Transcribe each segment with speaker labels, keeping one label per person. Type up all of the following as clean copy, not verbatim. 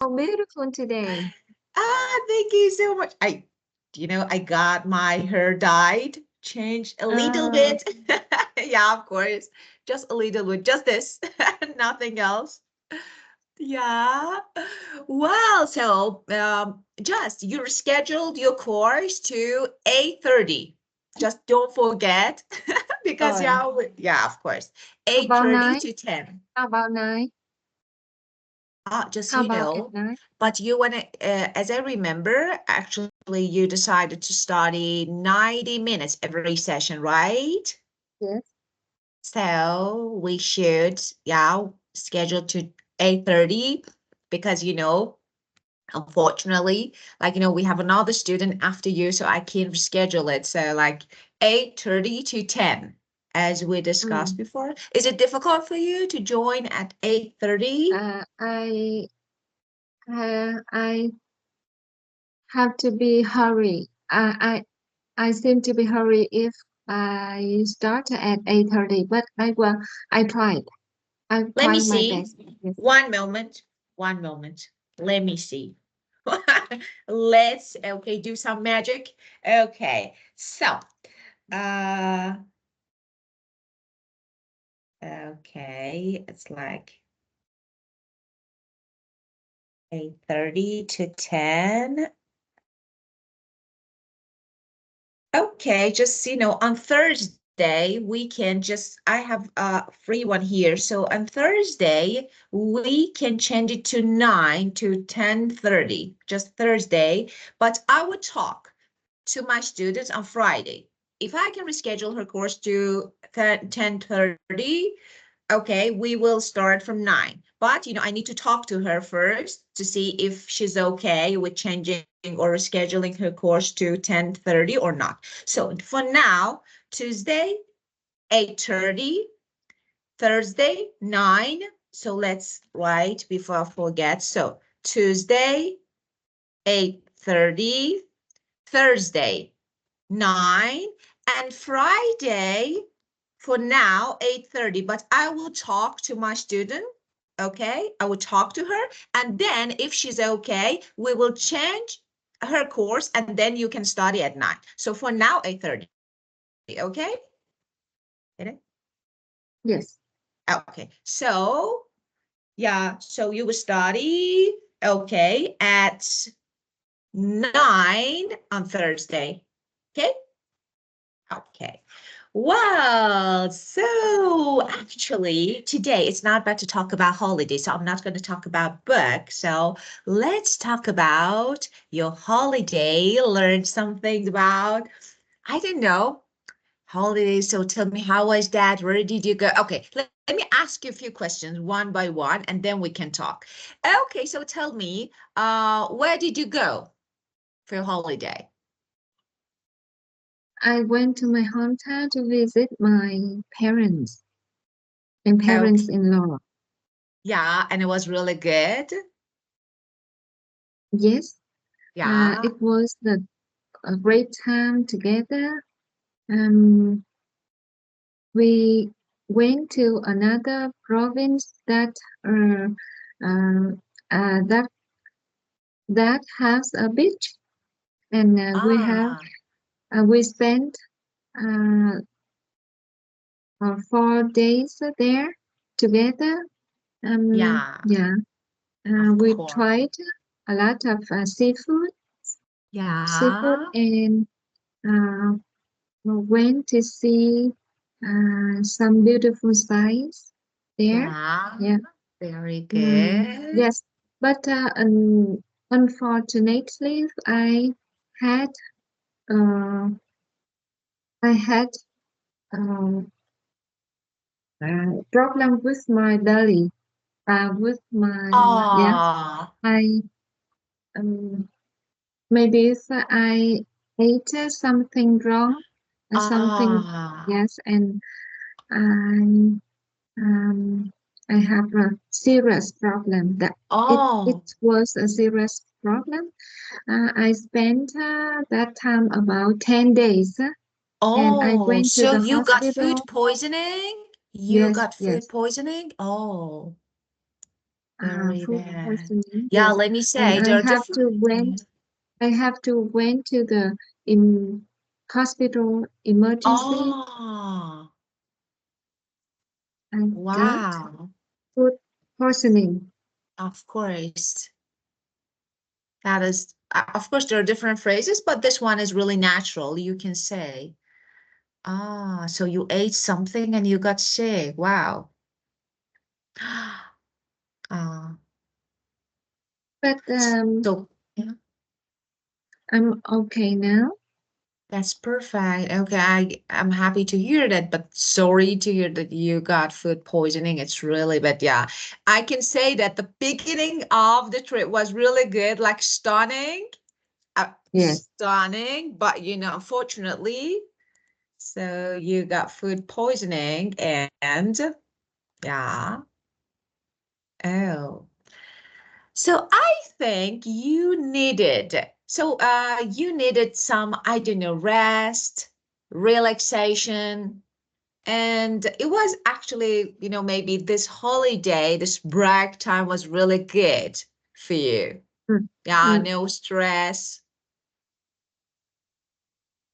Speaker 1: so beautiful today.
Speaker 2: Thank you so much. I got my hair dyed, changed a little bit. Yeah, of course, just a little bit, just this, nothing else. Yeah. Well, so just you rescheduled your course to 8:30. Just don't forget because
Speaker 1: Rồi,
Speaker 2: yeah, of course,
Speaker 1: how about
Speaker 2: 8:30
Speaker 1: night?
Speaker 2: to 10.
Speaker 1: How about night?
Speaker 2: Just
Speaker 1: How about at night?
Speaker 2: but you want to, as I remember, actually you decided to study 90 minutes every session, right?
Speaker 1: Yes.
Speaker 2: So we should, yeah, schedule to 8:30 because, unfortunately, we have another student after you, so I can't reschedule it. So like 8:30 to 10, as we discussed before. Is it difficult for you to join at 8:30?
Speaker 1: I have to be hurry. I seem to be hurry if I start at 8:30, but I tried. I
Speaker 2: Let me
Speaker 1: tried my
Speaker 2: see.
Speaker 1: best. Yes.
Speaker 2: One moment. One moment. Let me see. Let's, okay, do some magic. Okay. So, uh, okay, it's like 8:30 to 10. Okay, just, on Thursday, we can just, I have a free one here. So on Thursday, we can change it to 9 to 10:30, just Thursday. But I would talk to my students on Friday. If I can reschedule her course to 10:30, okay, we will start from 9. But, I need to talk to her first to see if she's okay with changing or rescheduling her course to 10:30 or not. So for now, Tuesday, 8:30, Thursday, 9. So let's write before I forget. So Tuesday, 8:30, Thursday, 9, and Friday, for now, 8:30, but I will talk to my student, okay? I will talk to her, and then if she's okay, we will change her course, and then you can study at 9. So for now, 8:30, okay? Get it?
Speaker 1: Yes.
Speaker 2: Okay, so, yeah, so you will study, okay, at 9 on Thursday, okay? Okay. Well, so actually today it's not about to talk about holidays, so I'm not going to talk about book. So let's talk about your holiday, learn something about, I don't know, holidays. So tell me, how was that? Where did you go? Okay, let me ask you a few questions one by one, and then we can talk. Okay, so tell me, where did you go for your holiday?
Speaker 1: I went to my hometown to visit my parents and
Speaker 2: Okay.
Speaker 1: parents-in-law.
Speaker 2: Yeah, and it was really good.
Speaker 1: Yes.
Speaker 2: Yeah.
Speaker 1: It was a great time together. Um, we went to another province uh, uh, that has a beach, and
Speaker 2: Ah,
Speaker 1: we spent uh, 4 days there together.
Speaker 2: yeah,
Speaker 1: Yeah,
Speaker 2: of
Speaker 1: we
Speaker 2: course.
Speaker 1: tried a lot of seafood,
Speaker 2: Yeah,
Speaker 1: and uh, we went to see some beautiful sights there.
Speaker 2: yeah,
Speaker 1: Yeah.
Speaker 2: very good.
Speaker 1: Yes, but unfortunately, had uh, I had um, problem with my belly. With my Yeah,
Speaker 2: Ah,
Speaker 1: I um, maybe if I ate something wrong, something,
Speaker 2: ah,
Speaker 1: yes, and I um, I have a serious problem. It
Speaker 2: oh,
Speaker 1: was a serious problem. I spent that time about 10 days, and I
Speaker 2: oh,
Speaker 1: went to
Speaker 2: so
Speaker 1: the
Speaker 2: you got food
Speaker 1: hospital.
Speaker 2: poisoning? You
Speaker 1: Yes,
Speaker 2: got food
Speaker 1: yes,
Speaker 2: poisoning? Oh, Very
Speaker 1: food
Speaker 2: bad.
Speaker 1: poisoning.
Speaker 2: Yeah,
Speaker 1: Yes,
Speaker 2: let me
Speaker 1: and
Speaker 2: say there are different.
Speaker 1: I have to went to the in hospital emergency.
Speaker 2: Oh,
Speaker 1: I got
Speaker 2: wow.
Speaker 1: food poisoning.
Speaker 2: Of course. That is, of course, there are different phrases, but this one is really natural. You can say, ah, so you ate something and you got sick. Wow. Ah,
Speaker 1: But
Speaker 2: so yeah,
Speaker 1: I'm okay now.
Speaker 2: that's perfect. Okay, I'm happy to hear that, but sorry to hear that you got food poisoning. It's really bad. Yeah, I can say that the beginning of the trip was really good, like stunning,
Speaker 1: Yes.
Speaker 2: stunning. But unfortunately, so you got food poisoning and yeah. Oh. So I think you needed some, I don't know, rest, relaxation. And it was actually, maybe this holiday, this break time was really good for you.
Speaker 1: Mm.
Speaker 2: Yeah,
Speaker 1: Mm.
Speaker 2: no stress.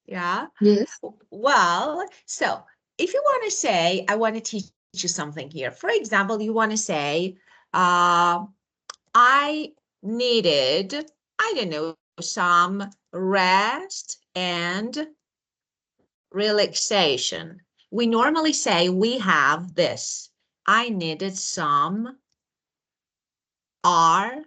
Speaker 2: Yeah.
Speaker 1: Yes.
Speaker 2: Well, so if you want to say, I want to teach you something here. For example, you want to say, uh, I needed, I don't know, some rest and relaxation. We normally say we have this. I needed some R,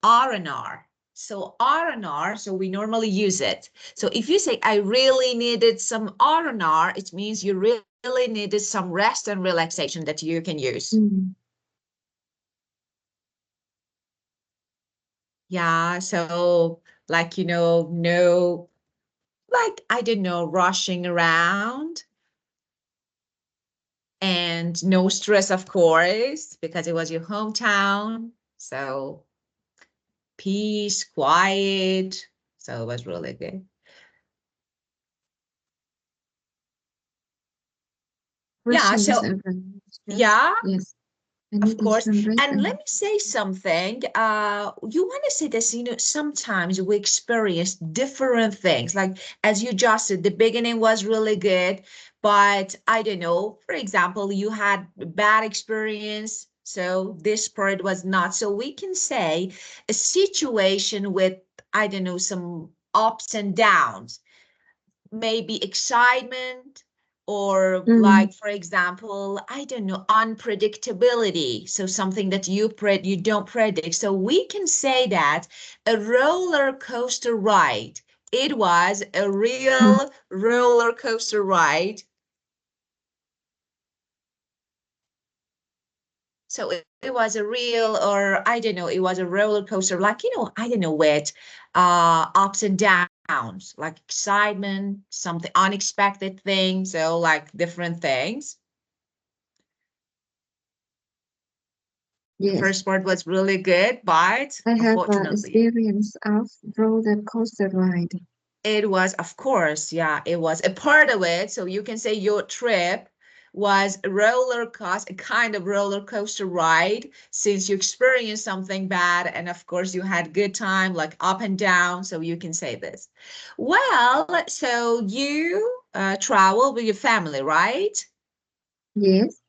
Speaker 2: R&R. So R&R, so we normally use it. So if you say, I really needed some R&R, it means you really needed some rest and relaxation that you can use.
Speaker 1: Mm.
Speaker 2: Yeah, so like, no, like, I don't know, rushing around and no stress, of course, because it was your hometown. So peace, quiet. So it was really good. Yeah,
Speaker 1: Freshness
Speaker 2: so
Speaker 1: and stress.
Speaker 2: yeah,
Speaker 1: Yes. I
Speaker 2: of
Speaker 1: needed
Speaker 2: course.
Speaker 1: some rest
Speaker 2: And let
Speaker 1: and
Speaker 2: me say something. You want to say this, sometimes we experience different things. Like as you just said, the beginning was really good, but I don't know, for example, you had a bad experience. So this part was not. So we can say a situation with, I don't know, some ups and downs, maybe excitement or
Speaker 1: mm.
Speaker 2: like for example, I don't know, unpredictability, so something that you don't predict. So we can say that a roller coaster ride, it was a
Speaker 1: Mm.
Speaker 2: real roller coaster ride. So it was a real, or I don't know, it was a roller coaster, like, I don't know, with ups and downs, like excitement, something unexpected thing. So like different things. The
Speaker 1: Yes.
Speaker 2: first part was really good, but
Speaker 1: I have
Speaker 2: unfortunately,
Speaker 1: experience of roller coaster ride.
Speaker 2: it was, of course, yeah, it was a part of it. So you can say your trip was a roller coaster, a kind of roller coaster ride, since you experienced something bad. And of course, you had good time, like up and down. So you can say this. Well, so you travel with your family, right?
Speaker 1: Yes.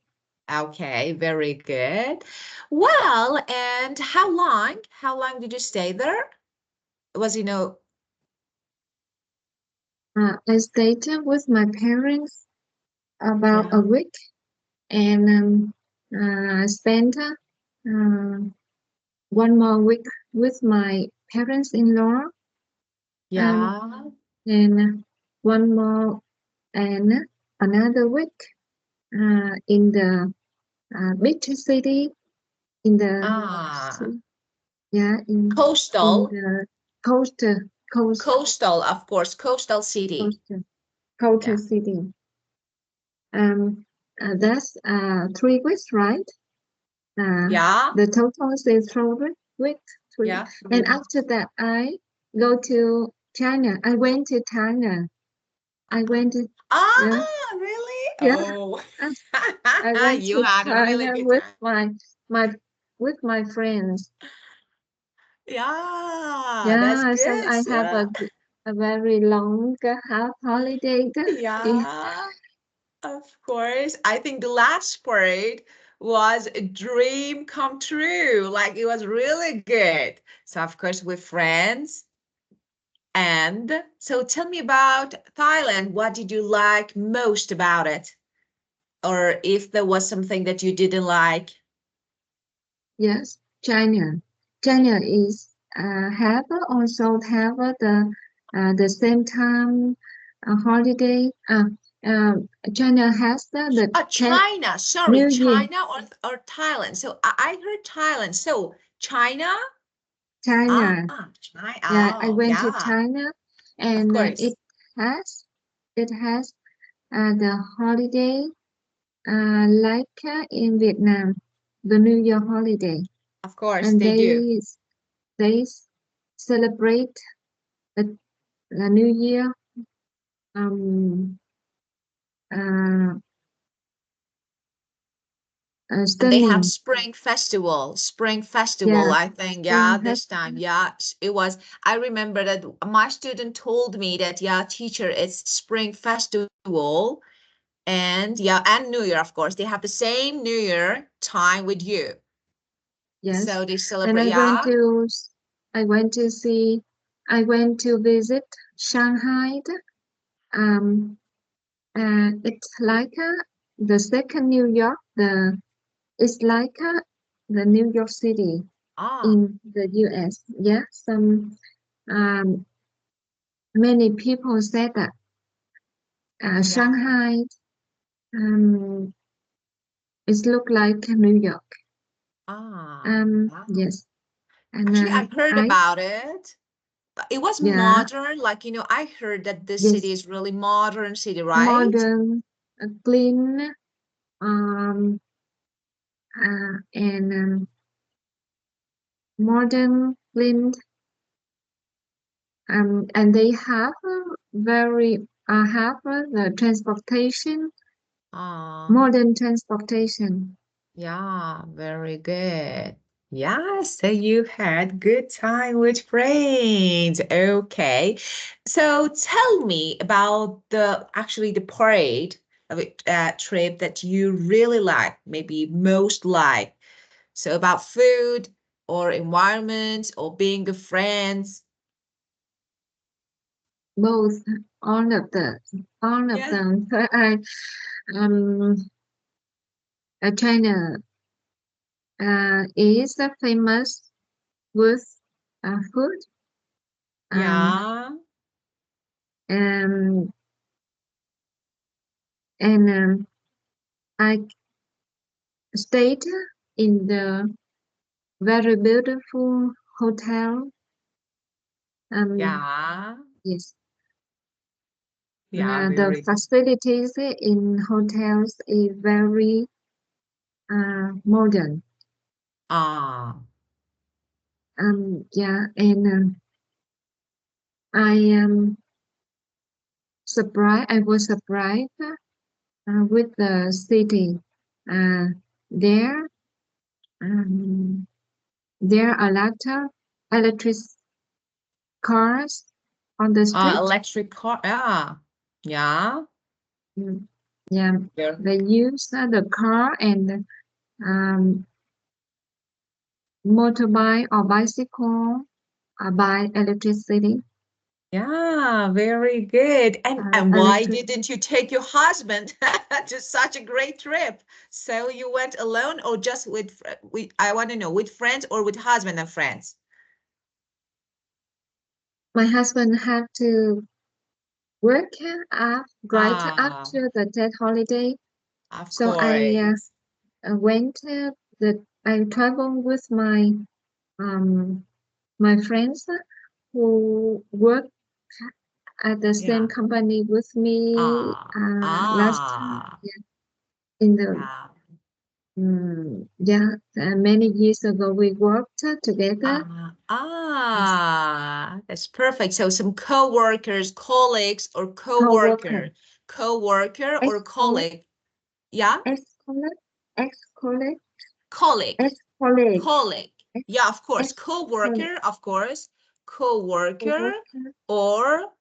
Speaker 2: Okay, very good. Well, and how long did you stay there? Was,
Speaker 1: I stayed with my parents about a
Speaker 2: yeah,
Speaker 1: week and spent one more week with my parents-in-law um,
Speaker 2: yeah.
Speaker 1: and one more and another week in the big city in the
Speaker 2: Ah,
Speaker 1: yeah in
Speaker 2: coastal,
Speaker 1: the coast coast
Speaker 2: coastal, of course, coastal city.
Speaker 1: coast coastal
Speaker 2: Yeah,
Speaker 1: city. That's 3 weeks, right? Uh,
Speaker 2: yeah,
Speaker 1: the total is 3 weeks, three.
Speaker 2: yeah.
Speaker 1: And after that, I go to China. I went to China. I went to, yeah,
Speaker 2: Ah, really?
Speaker 1: yeah.
Speaker 2: Oh,
Speaker 1: I went
Speaker 2: you
Speaker 1: to
Speaker 2: had a really
Speaker 1: China
Speaker 2: good
Speaker 1: with
Speaker 2: time.
Speaker 1: my my with my friends.
Speaker 2: Yeah, that's
Speaker 1: Yeah, so
Speaker 2: good.
Speaker 1: I have a very long half holiday. Yeah.
Speaker 2: Yeah, of course. I think the last part was a dream come true. Like it was really good. So of course with friends. And so tell me about Thailand. What did you like most about it? Or if there was something that you didn't like?
Speaker 1: Yes, China. China is have also have the same time holiday. China has the
Speaker 2: Oh,
Speaker 1: 10th
Speaker 2: China. Sorry,
Speaker 1: New Year.
Speaker 2: China or Thailand. So I heard Thailand. So China.
Speaker 1: China.
Speaker 2: China.
Speaker 1: Yeah, I
Speaker 2: Oh,
Speaker 1: went to
Speaker 2: yeah,
Speaker 1: China,
Speaker 2: of
Speaker 1: and
Speaker 2: course.
Speaker 1: has it has the holiday like in Vietnam, the New Year holiday,
Speaker 2: Of course,
Speaker 1: and
Speaker 2: they do.
Speaker 1: they celebrate the New Year um, uh,
Speaker 2: And they have
Speaker 1: stunning.
Speaker 2: spring festival,
Speaker 1: Yeah,
Speaker 2: I think.
Speaker 1: Spring
Speaker 2: Yeah, this time.
Speaker 1: Festival.
Speaker 2: Yeah, it was. I remember that my student told me that, yeah, teacher, it's spring festival. And yeah, and New Year, of course. They have the same New Year time with you.
Speaker 1: Yes,
Speaker 2: So they
Speaker 1: and
Speaker 2: celebrate, yeah.
Speaker 1: I went to see, I went to visit Shanghai. Um, it's like the second New York. It's like the New York City
Speaker 2: Ah,
Speaker 1: in the U.S. Yeah, some um, many people said that
Speaker 2: yeah.
Speaker 1: Shanghai it look like New York.
Speaker 2: Yeah.
Speaker 1: Yes, and
Speaker 2: Actually, I've heard
Speaker 1: I
Speaker 2: about it. It was
Speaker 1: yeah
Speaker 2: modern, like, I heard that this city
Speaker 1: yes
Speaker 2: is really modern city, right?
Speaker 1: modern, clean, um, and modern, clean, and they have very have the transportation,
Speaker 2: Ah,
Speaker 1: modern transportation.
Speaker 2: yeah, very good. Yeah, so you had good time with friends. Okay. So tell me about the parade of it, trip that you really like, maybe most like. So about food or environment or being with friends.
Speaker 1: Both, all of the all of
Speaker 2: Yeah.
Speaker 1: them. So um China is famous with food. Um,
Speaker 2: Yeah.
Speaker 1: and and I stayed in the very beautiful hotel. Um,
Speaker 2: Yeah.
Speaker 1: yes,
Speaker 2: Yeah,
Speaker 1: the
Speaker 2: very good.
Speaker 1: facilities in hotels is very modern.
Speaker 2: Ah,
Speaker 1: Yeah, and I am surprised. I was surprised with the city. Uh, there, um, there are a lot of electric cars on the street.
Speaker 2: electric car. Yeah. Yeah.
Speaker 1: Mm, yeah,
Speaker 2: Yeah.
Speaker 1: they use the car and um, motorbike or bicycle by electricity.
Speaker 2: Yeah, very good. And why
Speaker 1: Electric.
Speaker 2: didn't you take your husband to such a great trip? So you went alone or just with I want to know, with friends or with husband and friends?
Speaker 1: My husband had to work right
Speaker 2: Ah,
Speaker 1: after the dead holiday,
Speaker 2: of
Speaker 1: so I
Speaker 2: course.
Speaker 1: went I traveled with um, my friends who work at the same
Speaker 2: Yeah.
Speaker 1: company with me last time.
Speaker 2: Ah,
Speaker 1: Yeah, in the
Speaker 2: yeah.
Speaker 1: yeah, many years ago we worked together. Yes,
Speaker 2: That's perfect. So some co-workers, colleagues, or
Speaker 1: co-worker,
Speaker 2: co-worker or
Speaker 1: ex-colleague,
Speaker 2: colleague. Yeah.
Speaker 1: ex-colleague, ex-colleague.
Speaker 2: Colleague.
Speaker 1: Ex-colleague.
Speaker 2: Colleague. Yeah, of course.
Speaker 1: Ex-colleague.
Speaker 2: Co-worker, of course. Co-worker
Speaker 1: Co-worker.
Speaker 2: or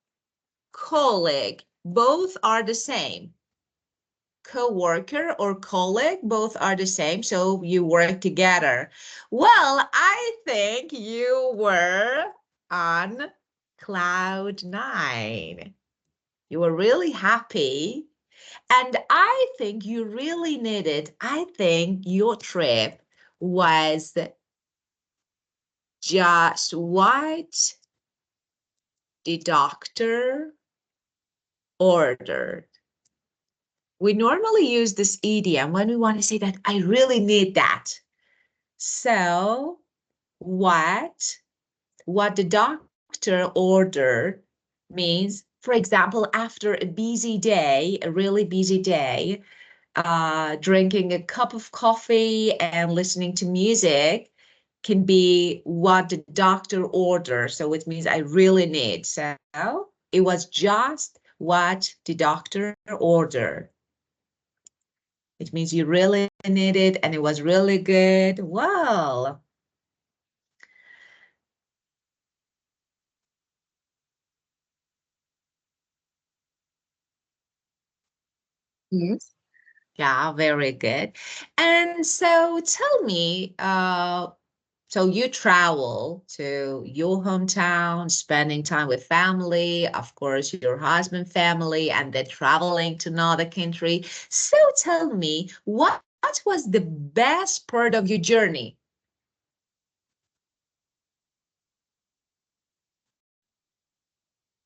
Speaker 2: colleague. Both are the same. Co-worker or colleague, both are the same. So you work together. Well, I think you were on cloud nine. You were really happy. And I think you really needed, I think your trip was just what the doctor ordered. We normally use this idiom when we want to say that I really need that. So what the doctor ordered means, for example, after a busy day, a really busy day, drinking a cup of coffee and listening to music can be what the doctor orders. So it means I really need. So it was just what the doctor ordered. It means you really need it and it was really good. Well,
Speaker 1: Yes.
Speaker 2: yeah, very good. And so tell me, so you travel to your hometown, spending time with family, of course, your husband family, and then traveling to another country. So tell me, what was the best part of your journey?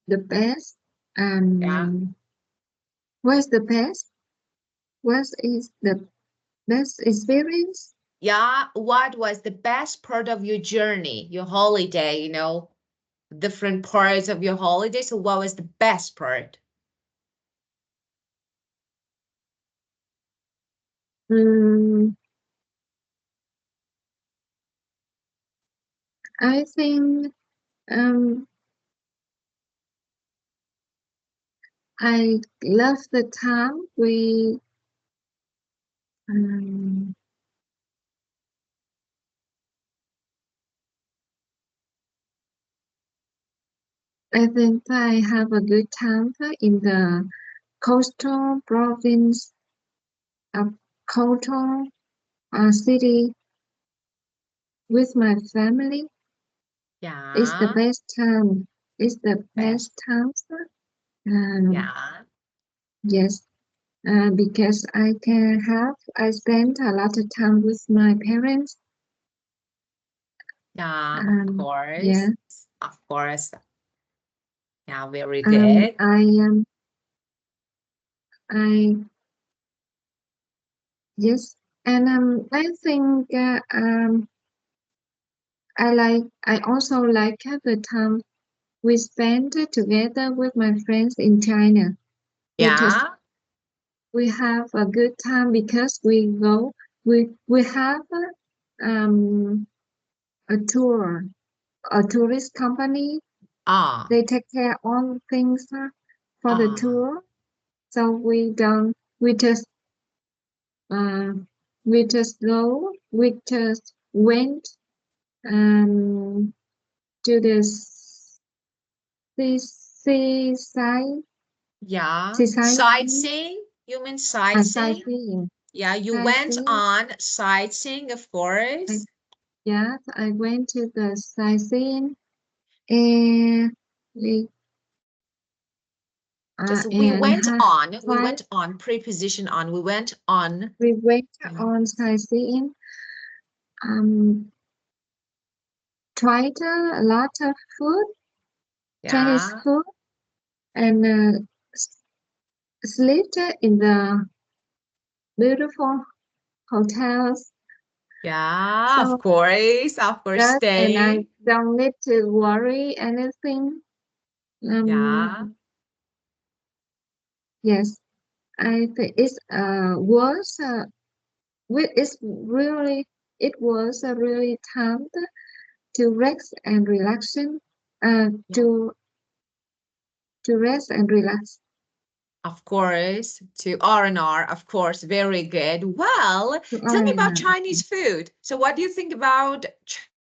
Speaker 1: The best.
Speaker 2: Yeah.
Speaker 1: What's the best? What is the best experience?
Speaker 2: Yeah, what was the best part of your journey, your holiday, different parts of your holiday? So what was the best part?
Speaker 1: Mm, I think um, I love the time um, I think I have a good time in the coastal province of coastal city with my family. It's the
Speaker 2: Yeah,
Speaker 1: best time. It's the
Speaker 2: best.
Speaker 1: best time. Um,
Speaker 2: Yeah,
Speaker 1: yes, because I spent a lot of time with my parents.
Speaker 2: yeah, of
Speaker 1: Um, yeah,
Speaker 2: course. Of course. Yeah, very good.
Speaker 1: I am. I yes, and I think I also like the time we spent together with my friends in China. It is
Speaker 2: Yeah,
Speaker 1: we have a good time because we have um a tour, a tourist company.
Speaker 2: ah,
Speaker 1: They take care all things for the
Speaker 2: ah,
Speaker 1: tour, so we just uh we just go we just went um to the seaside
Speaker 2: yeah.
Speaker 1: seaside
Speaker 2: Sightseeing? You mean sightseeing?
Speaker 1: sightseeing.
Speaker 2: Yeah, you went
Speaker 1: Sightseeing.
Speaker 2: on sightseeing, of course.
Speaker 1: Yes, I went to the sightseeing and we
Speaker 2: Just
Speaker 1: and have
Speaker 2: we
Speaker 1: tried.
Speaker 2: went on, preposition on, we went on.
Speaker 1: We went
Speaker 2: Yeah,
Speaker 1: on sightseeing. Um, tried a lot of food, Chinese
Speaker 2: yeah,
Speaker 1: food, and slept in the beautiful hotels.
Speaker 2: yeah,
Speaker 1: So
Speaker 2: of course,
Speaker 1: that, and I
Speaker 2: stay.
Speaker 1: don't need to worry anything.
Speaker 2: Yeah,
Speaker 1: Yes, I think it's really it was a really time to rest and relaxing, uh,
Speaker 2: yeah,
Speaker 1: to rest and relax.
Speaker 2: Of course, to R&R, of course, very good. Well,
Speaker 1: To
Speaker 2: tell me about
Speaker 1: Ireland.
Speaker 2: Chinese food. So what do you think about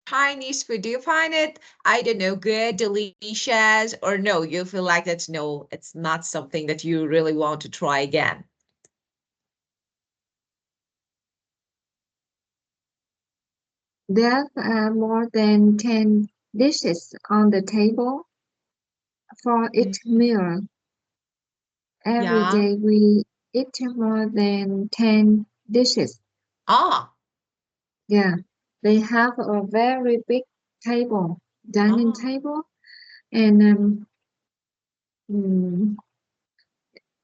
Speaker 2: Chinese food? Do you find it, I don't know, good, delicious, or no, you feel like it's not something that you really want to try again?
Speaker 1: There are more than 10 dishes on the table for each
Speaker 2: Mhm.
Speaker 1: meal. Every
Speaker 2: Yeah.
Speaker 1: day we eat more than 10 dishes.
Speaker 2: Ah,
Speaker 1: Yeah, they have a very big table, dining
Speaker 2: ah,
Speaker 1: table, and mm,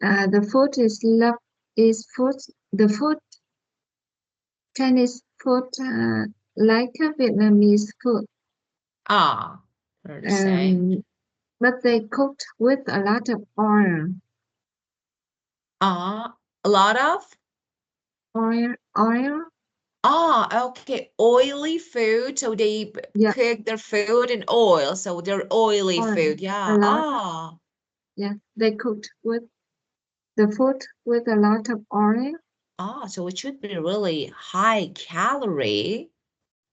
Speaker 1: the food is food. The food Chinese food like a Vietnamese food,
Speaker 2: ah, fair to say.
Speaker 1: um, but they cooked with a lot of oil,
Speaker 2: Ah, a lot of?
Speaker 1: oil.
Speaker 2: Okay, oily food. So they
Speaker 1: Yeah,
Speaker 2: cook their food in oil. So they're oily
Speaker 1: oil.
Speaker 2: food.
Speaker 1: A
Speaker 2: Yeah.
Speaker 1: lot. Yeah, they cooked with the food with a lot of oil.
Speaker 2: So it should be really high calorie.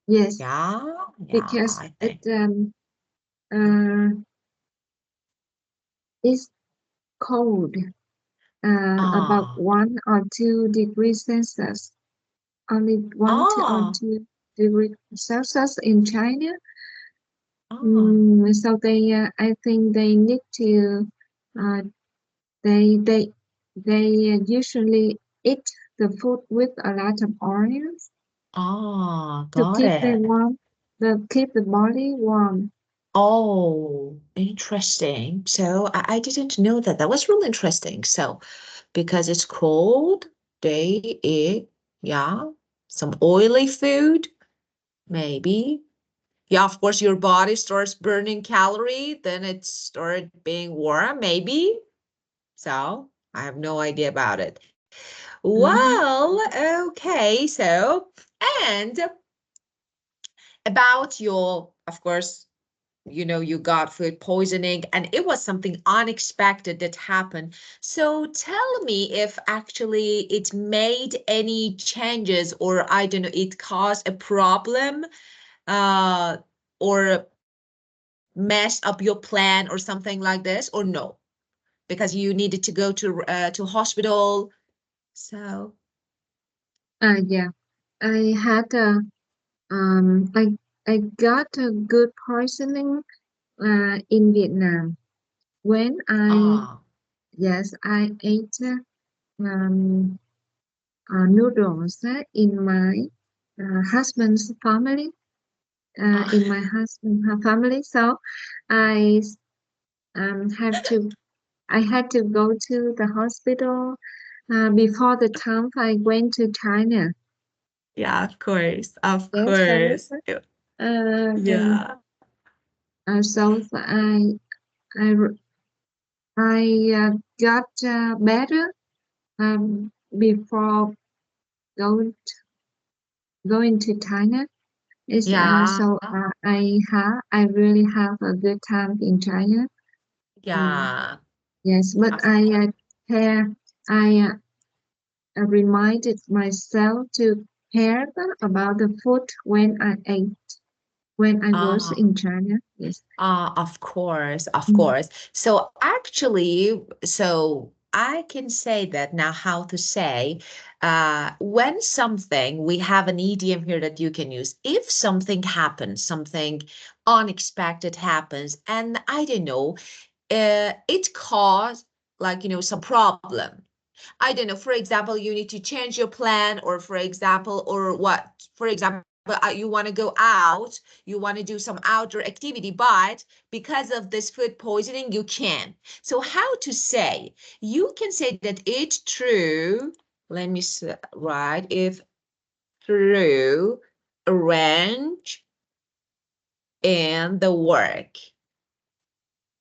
Speaker 1: Yes,
Speaker 2: Yeah, yeah,
Speaker 1: because
Speaker 2: I
Speaker 1: it
Speaker 2: think.
Speaker 1: uh, is cold, about
Speaker 2: Ah,
Speaker 1: 1 or 2 degrees Celsius. Only or
Speaker 2: ah,
Speaker 1: 2 degrees Celsius in China.
Speaker 2: ah,
Speaker 1: So I think they need to, uh, they they they usually eat the food with a lot of oil to
Speaker 2: got
Speaker 1: keep them
Speaker 2: it.
Speaker 1: warm, to keep the body warm.
Speaker 2: Oh, interesting. So I didn't know that. That was really interesting. So because it's cold, they eat, yeah, some oily food, maybe. Yeah, of course, your body starts burning calorie, then it started being warm, maybe. So I have no idea about it.
Speaker 1: Mhm.
Speaker 2: Well, okay. So, and about your, of course, you got food poisoning and it was something unexpected that happened. So tell me if actually it made any changes or I don't know, it caused a problem uh, or mess up your plan or something like this, or no? Because you needed to go to hospital. So,
Speaker 1: Yeah, I had a I got a good poisoning in Vietnam when
Speaker 2: ah,
Speaker 1: I ate um, noodles in my husband's family.
Speaker 2: ah,
Speaker 1: In my husband's family, so I have to I had to go to the hospital before the time I went to China.
Speaker 2: yeah, of course, of
Speaker 1: Yes, so
Speaker 2: course.
Speaker 1: then
Speaker 2: Yeah.
Speaker 1: so I got better before going going to China. Is
Speaker 2: Yeah,
Speaker 1: so I really have a good time in China. Um,
Speaker 2: yeah,
Speaker 1: yes, but
Speaker 2: of course.
Speaker 1: care I reminded myself to care about the food when I ate when I was
Speaker 2: Ah,
Speaker 1: in China. Yes.
Speaker 2: of course, of
Speaker 1: Mm.
Speaker 2: course. So actually, so I can say that now how to say, when something, we have an idiom here that you can use. If something happens, something unexpected happens, and I don't know, it caused like, some problem. I don't know, for example, you need to change your plan, or for example, or what, for example, you want to go out, you want to do some outdoor activity, but because of this food poisoning, you can. So, how to say? You can say that it's true. Let me write if through arrange in the work.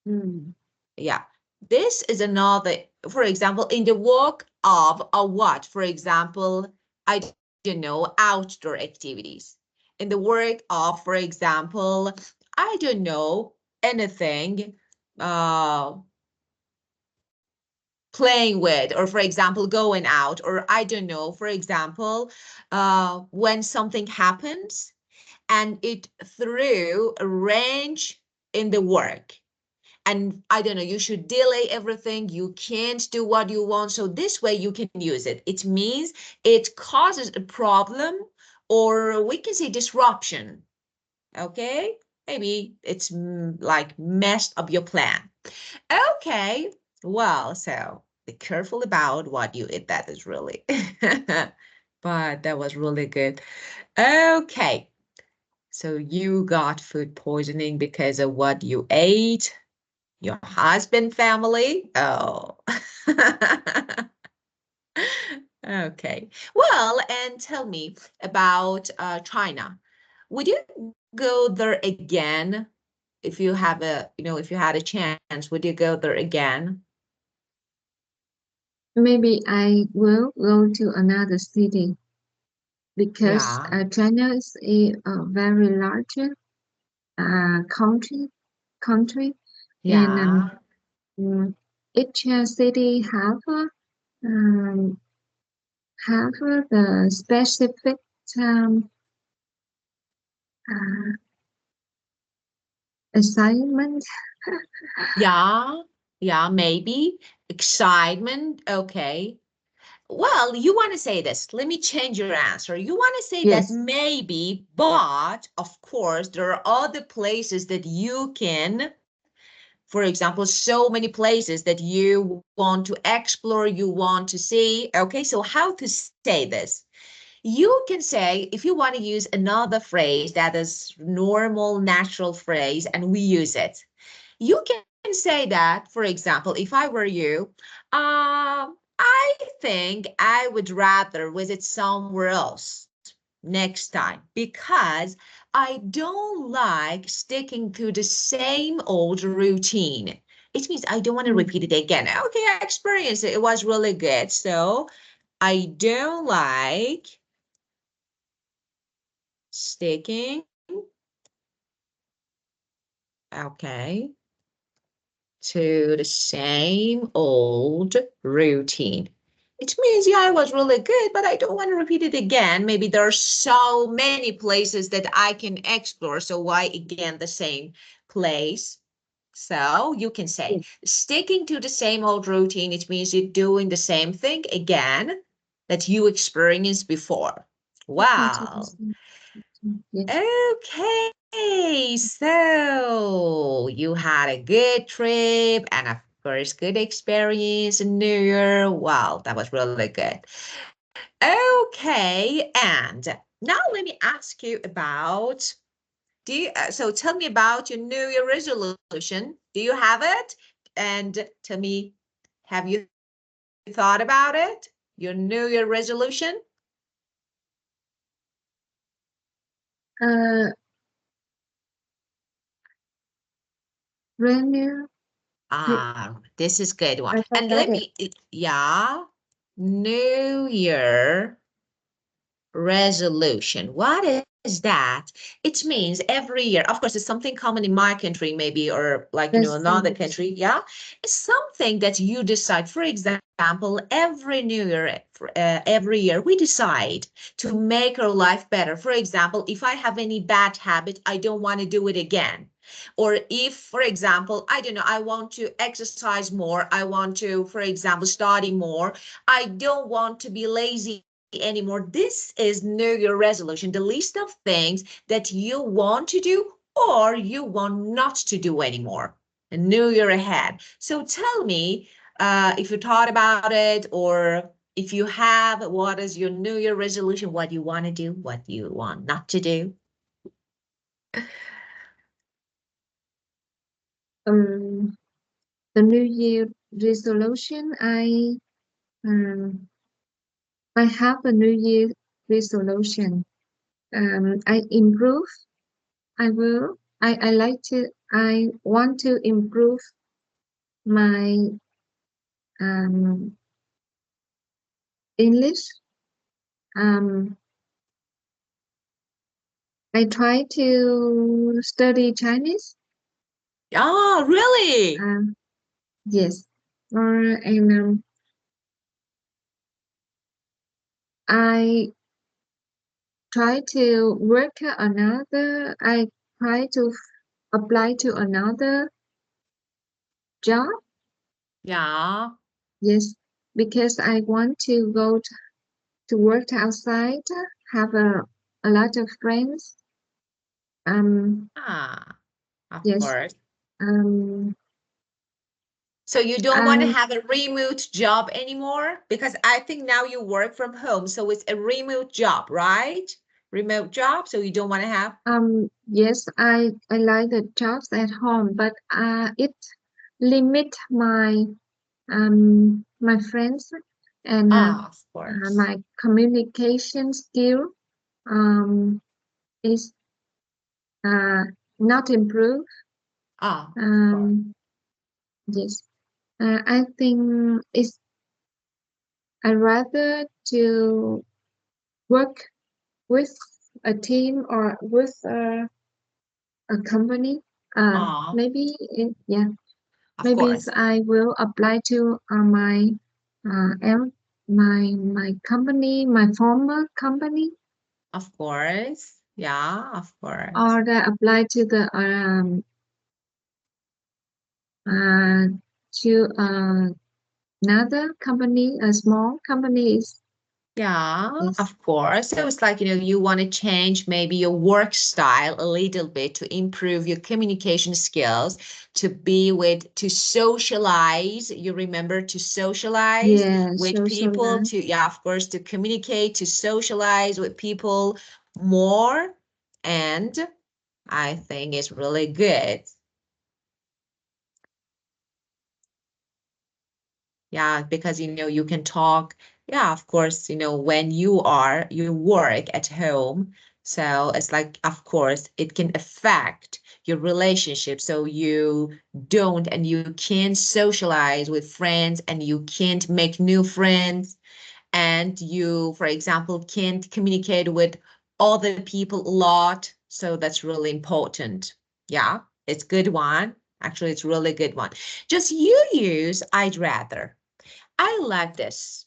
Speaker 1: Mm.
Speaker 2: Yeah, this is another, for example, in the work of a what? For example, I don't know, outdoor activities. In the work of, for example, I don't know, anything, uh, playing with, or for example, going out, or I don't know, for example, when something happens and it threw a wrench in the work. And I don't know, you should delay everything. You can't do what you want. So this way you can use it. It means it causes a problem, or we can say disruption. Okay? Maybe it's like messed up your plan. Okay. Well, so be careful about what you eat. That is really, but that was really good. Okay. So you got food poisoning because of what you ate. Your husband family? Oh. Okay. Well, and tell me about China. Would you go there again if you have if you had a chance, would you go there again?
Speaker 1: Maybe I will go to another city because
Speaker 2: Yeah.
Speaker 1: China is a very large country, and
Speaker 2: Yeah.
Speaker 1: mm, each city um, have the specific um, uh, assignment.
Speaker 2: Yeah. Yeah, maybe. Excitement. Okay. Well, you want to say this. Let me change your answer. You want to say that
Speaker 1: Yes,
Speaker 2: maybe, but of course, there are other places that you can, for example, so many places that you want to explore, you want to see. Okay, so how to say this? You can say, if you want to use another phrase that is normal, natural phrase, and we use it, you can say that, for example, if I were you, I think I would rather visit somewhere else next time because I don't like sticking to the same old routine. It means I don't want to
Speaker 1: mm,
Speaker 2: repeat it again. Okay, I experienced it. It was really good. So I don't like sticking, okay, to the same old routine. It means, yeah, it was really good, but I don't want to repeat it again. Maybe there are so many places that I can explore. So why again the same place? So you can say
Speaker 1: yes,
Speaker 2: sticking to the same old routine, it means you're doing the same thing again that you experienced before.
Speaker 1: sticking to the
Speaker 2: Wow.
Speaker 1: same. Yes,
Speaker 2: Okay, so you had a good trip and of course good experience in New Year. Wow, that was really good. Okay, and now let me ask you about so tell me about your New Year resolution. Do you have it? And tell me, have you thought about it? Your New Year resolution?
Speaker 1: uh, renew.
Speaker 2: This is good one.
Speaker 1: I
Speaker 2: And
Speaker 1: forgot
Speaker 2: let
Speaker 1: it.
Speaker 2: me, yeah, New Year resolution. What is that? It means every year, of course, it's something common in my country, maybe, or like,
Speaker 1: Yes,
Speaker 2: another country. Yeah. It's something that you decide. For example, every New Year, every year, we decide to make our life better. For example, if I have any bad habit, I don't want to do it again. Or if, for example, I don't know, I want to exercise more, I want to, for example, study more, I don't want to be lazy anymore. This is New Year resolution, the list of things that you want to do or you want not to do anymore. A new year ahead. So tell me if you thought about it, or if you have, what is your New Year resolution? What you want to do, what you want not to do.
Speaker 1: um, the New Year resolution. Um, I have a New Year resolution. I improve. I will. I like to. I want to improve my um, English. Um, I try to study Chinese.
Speaker 2: Oh, really?
Speaker 1: Um, yes, and I try to work another. I try to apply to another job.
Speaker 2: Yeah.
Speaker 1: Yes, because I want to go to work outside, have a lot of friends.
Speaker 2: Ah, of
Speaker 1: Yes.
Speaker 2: course.
Speaker 1: Um,
Speaker 2: So you don't want to
Speaker 1: I
Speaker 2: have a remote job anymore? Because I think now you work from home, so it's a remote job, right? Remote job, so you don't want to have?
Speaker 1: yes, I like the jobs at home, but it limit my friends and
Speaker 2: Ah, of course.
Speaker 1: my communication skill um is uh not improved.
Speaker 2: Ah, of course.
Speaker 1: Um, yes, I think it's I rather to work with a team or with a company.
Speaker 2: Ah,
Speaker 1: Yeah,
Speaker 2: of
Speaker 1: maybe
Speaker 2: course.
Speaker 1: I will apply to my company, my former company,
Speaker 2: Of course. Yeah, of course.
Speaker 1: or apply uh, to another company, a small company.
Speaker 2: Yeah,
Speaker 1: Yes,
Speaker 2: of course. So it's like, you want to change maybe your work style a little bit to improve your communication skills, to socialize. You remember to socialize
Speaker 1: yeah,
Speaker 2: with
Speaker 1: social
Speaker 2: people,
Speaker 1: life.
Speaker 2: yeah, of course, to communicate, to socialize with people more. And I think it's really good. Yeah, because you can talk. Yeah, of course, when you work at home, so it's like, of course, it can affect your relationship. So you can't socialize with friends and you can't make new friends, and you, for example, can't communicate with other people a lot. So that's really important. Yeah, it's good one. Actually, it's really good one. Just you use I'd rather. I like this.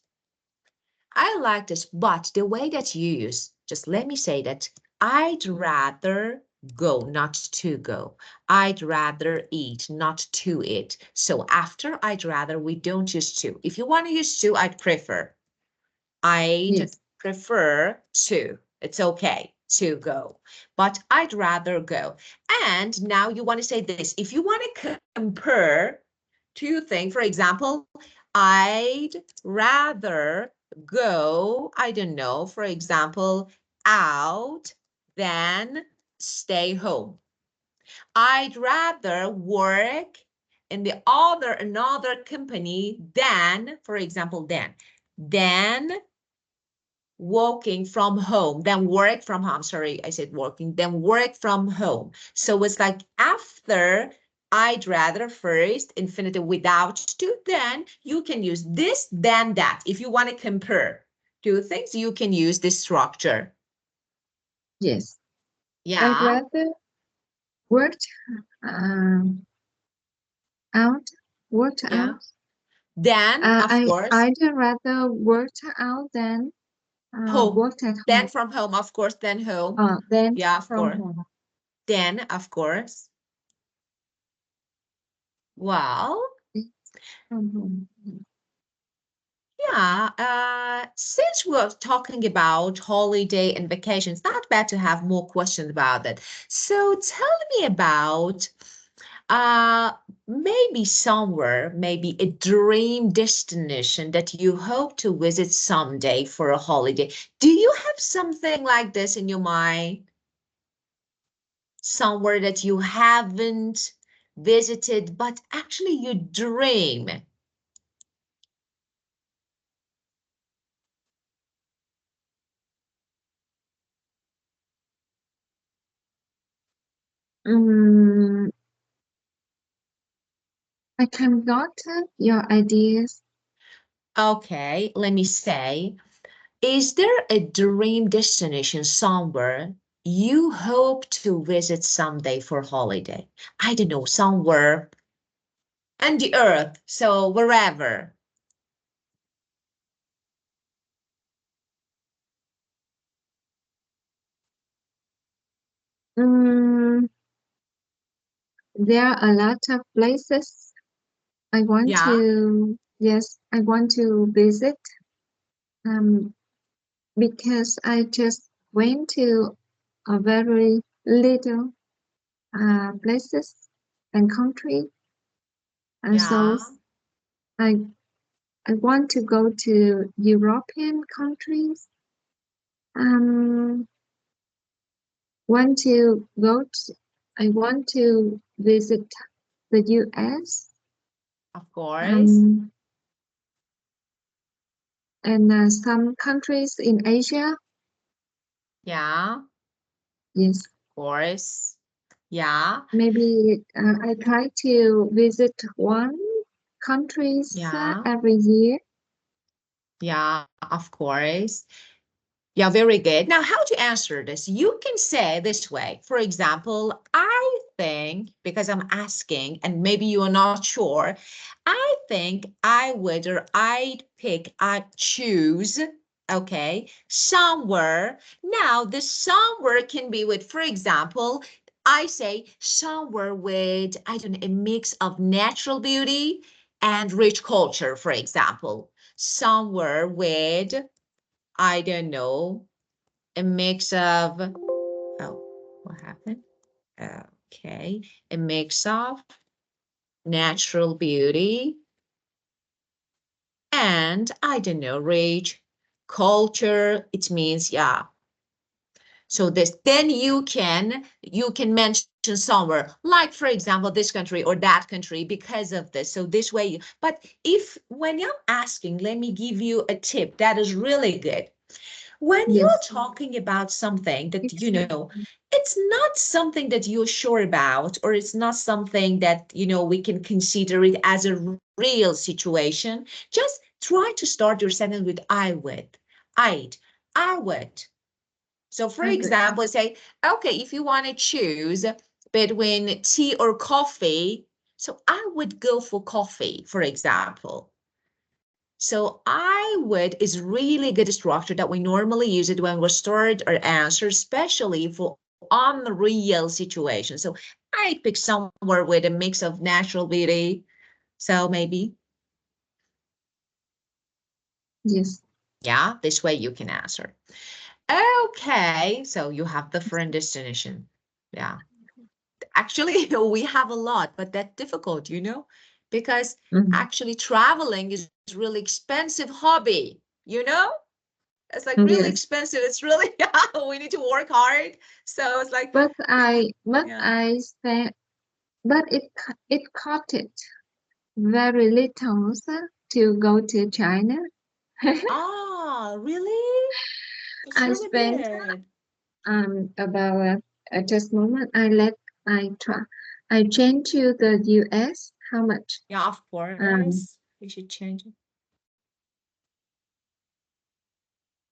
Speaker 2: I like this, but the way that you use, just let me say that I'd rather go, not to go. I'd rather eat, not to eat. So after I'd rather, we don't use to. If you want to use to, I'd prefer. I'd
Speaker 1: Yes,
Speaker 2: prefer to. It's okay to go, but I'd rather go. And now you want to say this. If you want to compare two things, for example, I'd rather go, I don't know, for example, out than stay home. I'd rather work in another company than, for example, than working from home, then work from home. Sorry, I said working, then work from home. So it's like after I'd rather first, infinitive without to, then you can use this, then that. If you want to compare two things, you can use this structure.
Speaker 1: yes. I'd
Speaker 2: Yeah,
Speaker 1: rather worked um, out, worked
Speaker 2: yeah.
Speaker 1: out.
Speaker 2: Then, of course,
Speaker 1: I'd rather worked out than
Speaker 2: home.
Speaker 1: worked at
Speaker 2: Then
Speaker 1: home.
Speaker 2: from home, of course, then home.
Speaker 1: Then
Speaker 2: Yeah, of
Speaker 1: from
Speaker 2: course.
Speaker 1: home.
Speaker 2: Then, of course. Well,
Speaker 1: From home.
Speaker 2: yeah, since we're talking about holiday and vacations, not bad to have more questions about that. So tell me about uh maybe somewhere, maybe a dream destination that you hope to visit someday for a holiday. Do you have something like this in your mind? Somewhere that you haven't visited, but actually you dream?
Speaker 1: Mm, I can got your ideas.
Speaker 2: Okay, let me say. Is there a dream destination somewhere you hope to visit someday for holiday? I don't know, somewhere. And the earth, so wherever.
Speaker 1: Mm, there are a lot of places I want
Speaker 2: Yeah,
Speaker 1: to, yes, I want to visit um, because I just went to a very little places and country, and so
Speaker 2: yeah,
Speaker 1: I I want to go to European countries. Um, want to go to, I want to visit the US
Speaker 2: of course.
Speaker 1: um, and some countries in Asia.
Speaker 2: Yeah, of
Speaker 1: Yes,
Speaker 2: course. Yeah,
Speaker 1: maybe I try to visit one countries
Speaker 2: yeah,
Speaker 1: every year.
Speaker 2: yeah, of course. Yeah, very good. Now, how to answer this? You can say this way. For example, I think, because I'm asking and maybe you are not sure, I think I would or I'd pick, I'd choose, okay, somewhere. Now, the somewhere can be with, for example, I say somewhere with, I don't know, a mix of natural beauty and rich culture, for example. Somewhere with, I don't know, a mix of, oh, what happened? Okay, a mix of natural beauty and, I don't know, rich culture. It means, yeah. So this, then you can mention somewhere, like for example, this country or that country because of this. So this way, but if when you're asking, let me give you a tip that is really good. When you're
Speaker 1: Yes,
Speaker 2: talking about something that,
Speaker 1: exactly.
Speaker 2: it's not something that you're sure about, or it's not something that, we can consider it as a real situation, just try to start your sentence with I would, I'd, I would. So for
Speaker 1: I would.
Speaker 2: example, say, okay, if you want to choose between tea or coffee, so I would go for coffee, for example. So I would is really good structure that we normally use it when we start our answer, especially for unreal situation. So I pick somewhere with a mix of natural beauty. So maybe,
Speaker 1: Yes.
Speaker 2: yeah, this way you can answer. Okay, so you have different destination. Yeah. Actually, we have a lot, but that's difficult, because
Speaker 1: Mhm.
Speaker 2: actually traveling is really expensive hobby, It's like really
Speaker 1: Yes.
Speaker 2: expensive. It's really, we need to work hard. So it's like,
Speaker 1: But
Speaker 2: yeah.
Speaker 1: I said, but it cost it very little to go to China.
Speaker 2: Ah, really? It's
Speaker 1: I
Speaker 2: really
Speaker 1: spent
Speaker 2: good.
Speaker 1: about just moment I try I changed to the US. How much?
Speaker 2: Yeah, of
Speaker 1: Um,
Speaker 2: course. We should change it.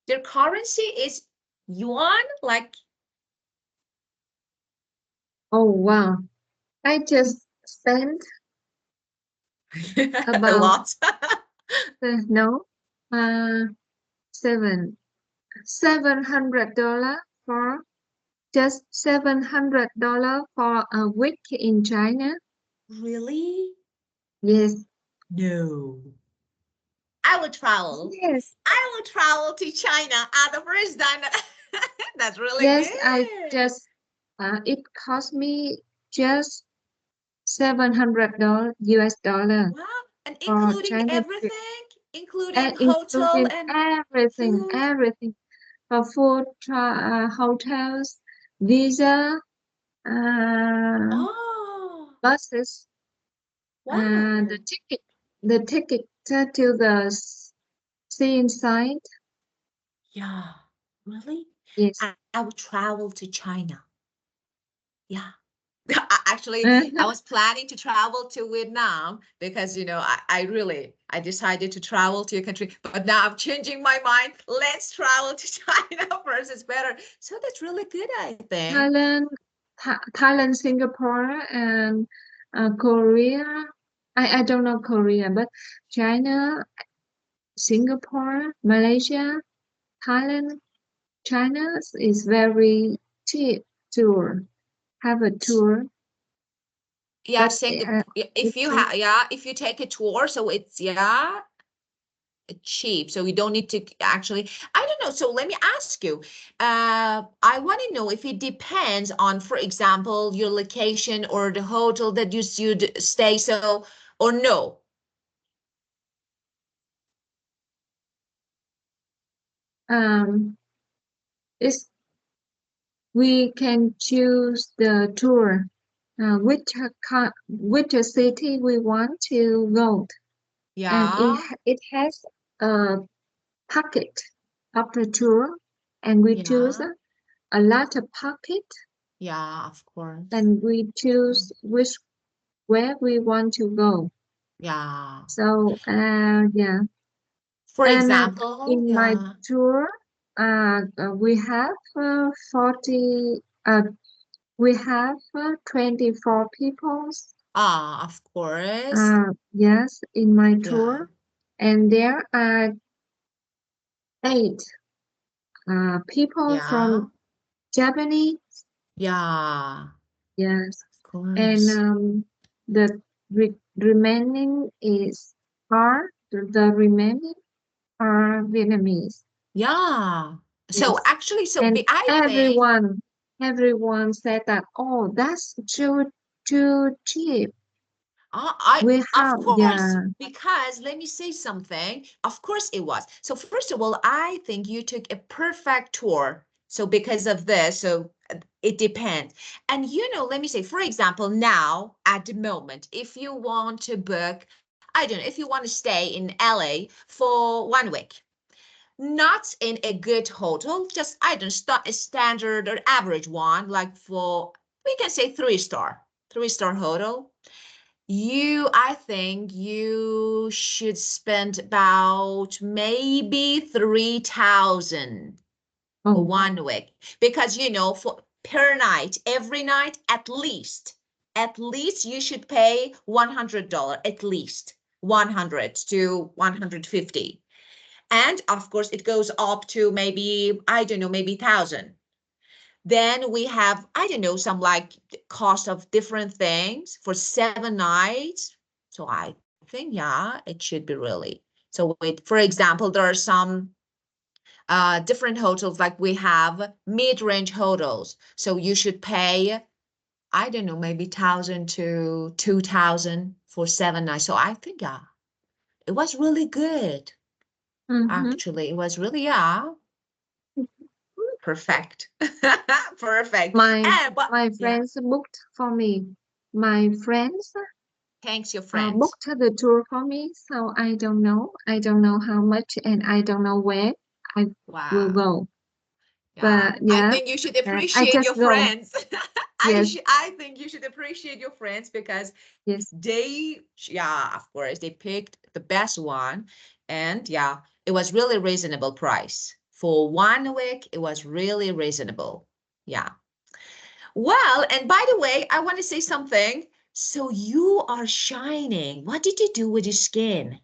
Speaker 2: Their currency is yuan, like
Speaker 1: oh wow! I just spent
Speaker 2: a
Speaker 1: about
Speaker 2: lot.
Speaker 1: no uh $700 for just $700 for a week in China.
Speaker 2: Really?
Speaker 1: Yes,
Speaker 2: No. I would travel.
Speaker 1: yes,
Speaker 2: I would travel to China at the first time. That's really
Speaker 1: yes. I
Speaker 2: good.
Speaker 1: just it cost me just $700 US dollar
Speaker 2: Wow. And
Speaker 1: for
Speaker 2: including
Speaker 1: China trip,
Speaker 2: everything, including
Speaker 1: and
Speaker 2: hotel
Speaker 1: including
Speaker 2: and
Speaker 1: everything,
Speaker 2: food.
Speaker 1: everything for food, hotels, visa, uh,
Speaker 2: Oh,
Speaker 1: buses,
Speaker 2: wow.
Speaker 1: the ticket to the sea inside.
Speaker 2: Yeah, really?
Speaker 1: Yes.
Speaker 2: I would travel to China. Yeah. Actually, I was planning to travel to Vietnam because, I decided to travel to a country, but now I'm changing my mind. Let's travel to China first. It's better. So that's really good, I think.
Speaker 1: Thailand, Thailand, Singapore, and Korea. I don't know Korea, but China, Singapore, Malaysia, Thailand, China is very cheap tour. Have a tour,
Speaker 2: Yeah,
Speaker 1: but
Speaker 2: Singapore. If
Speaker 1: it's
Speaker 2: you have, yeah, if you take a tour, so it's yeah, cheap. So you don't need to actually. I don't know. So let me ask you. I want to know if it depends on, for example, your location or the hotel that you should stay. So or no.
Speaker 1: um it's we can choose the tour, which city we want to go, and
Speaker 2: Yeah,
Speaker 1: it has a pocket of the tour, and we choose
Speaker 2: yeah,
Speaker 1: a lot of pocket,
Speaker 2: yeah. Of course.
Speaker 1: and we choose which where we want to go.
Speaker 2: Yeah.
Speaker 1: So yeah,
Speaker 2: For
Speaker 1: and
Speaker 2: example,
Speaker 1: in my
Speaker 2: yeah.
Speaker 1: tour, we have 40. We have 24 people.
Speaker 2: Ah, of course.
Speaker 1: Yes, in my
Speaker 2: Yeah,
Speaker 1: tour, and there are eight people
Speaker 2: yeah,
Speaker 1: from Japanese.
Speaker 2: yeah.
Speaker 1: Yes,
Speaker 2: Of
Speaker 1: and
Speaker 2: course.
Speaker 1: the remaining is the remaining are Vietnamese.
Speaker 2: Yeah. So
Speaker 1: Yes,
Speaker 2: actually, so
Speaker 1: and
Speaker 2: I think
Speaker 1: everyone said that, oh, that's too cheap.
Speaker 2: I
Speaker 1: We
Speaker 2: of
Speaker 1: have,
Speaker 2: course,
Speaker 1: yeah.
Speaker 2: because let me say something. Of course it was. So first of all, I think you took a perfect tour. So because of this, so it depends. And let me say, for example, now at the moment, if you want to book, I don't know, if you want to stay in LA for 1 week, not in a good hotel, just I don't start a standard or average one, like for we can say three-star hotel. I think you should spend about maybe 3,000 for
Speaker 1: Oh,
Speaker 2: 1 week because for per night, every night at least you should pay $100, at least 100 to 150. And of course, it goes up to maybe, I don't know, maybe 1,000. Then we have, I don't know, some like cost of different things for 7 nights. So I think, yeah, it should be really. So for example, there are some different hotels, like we have mid-range hotels. So you should pay, I don't know, maybe 1,000 to 2,000 for 7 nights. So I think, yeah, it was really good.
Speaker 1: mm-hmm.
Speaker 2: Actually, it was really, yeah, perfect. Perfect.
Speaker 1: My
Speaker 2: And but
Speaker 1: my
Speaker 2: yeah,
Speaker 1: friends booked for me. My friends
Speaker 2: thanks your friends.
Speaker 1: booked the tour for me, so I don't know. I don't know how much, and I don't know where I will
Speaker 2: Wow.
Speaker 1: go.
Speaker 2: Yeah.
Speaker 1: But
Speaker 2: I
Speaker 1: yeah,
Speaker 2: think you should
Speaker 1: I
Speaker 2: appreciate your
Speaker 1: just go.
Speaker 2: friends.
Speaker 1: Yes,
Speaker 2: I think you should appreciate your friends because
Speaker 1: yes.
Speaker 2: yeah, of course, they picked the best one. And yeah, it was really reasonable price. For 1 week, it was really reasonable. Yeah. Well, and by the way, I want to say something. So you are shining. What did you do with your skin?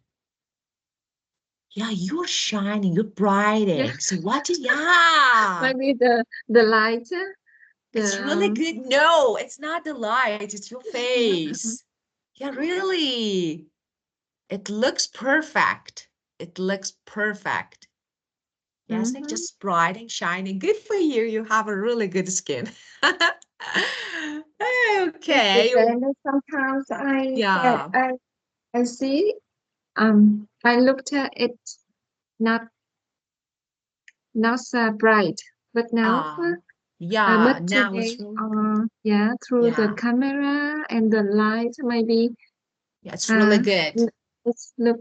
Speaker 2: Yeah, you're shining, you're
Speaker 1: Yeah,
Speaker 2: brightening. So yeah,
Speaker 1: maybe the light,
Speaker 2: it's really
Speaker 1: the
Speaker 2: good. No, it's not the light, it's your face. Yeah, really. It looks perfect. It looks perfect. Yes, like
Speaker 1: mm-hmm.
Speaker 2: just bright and shining. Good for you. You have a really good skin.
Speaker 1: It
Speaker 2: Okay.
Speaker 1: depends. Sometimes
Speaker 2: Yeah.
Speaker 1: I see. I looked at it not so bright, but now.
Speaker 2: Yeah.
Speaker 1: But
Speaker 2: Now
Speaker 1: today,
Speaker 2: it's really good.
Speaker 1: yeah, through the
Speaker 2: Yeah.
Speaker 1: camera and the light, maybe
Speaker 2: Yeah, it's really
Speaker 1: uh,
Speaker 2: good.
Speaker 1: it's look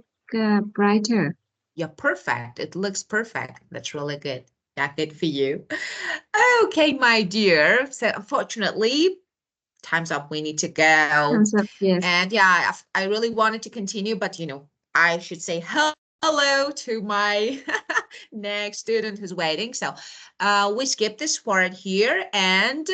Speaker 1: brighter.
Speaker 2: Yeah, perfect. It looks perfect. That's really good. Yeah, good for you. Okay, my dear. So unfortunately, time's up. We need to go.
Speaker 1: Thumbs up, yes.
Speaker 2: And yeah, I really wanted to continue, but I should say hello to my next student who's waiting. So we skip this part here and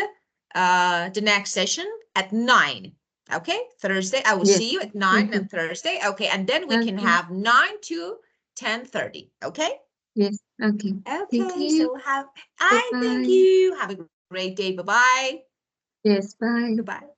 Speaker 2: the next session at 9. Okay, Thursday. I will
Speaker 1: Yes.
Speaker 2: see you at 9
Speaker 1: Okay.
Speaker 2: on Thursday. Okay, and then we can
Speaker 1: Okay.
Speaker 2: have 9 to 10:30. Okay.
Speaker 1: Yes. Okay. Thank
Speaker 2: Okay,
Speaker 1: you.
Speaker 2: so I thank
Speaker 1: Goodbye.
Speaker 2: you. Have a great day. Bye-bye.
Speaker 1: Yes. Bye.
Speaker 2: Goodbye.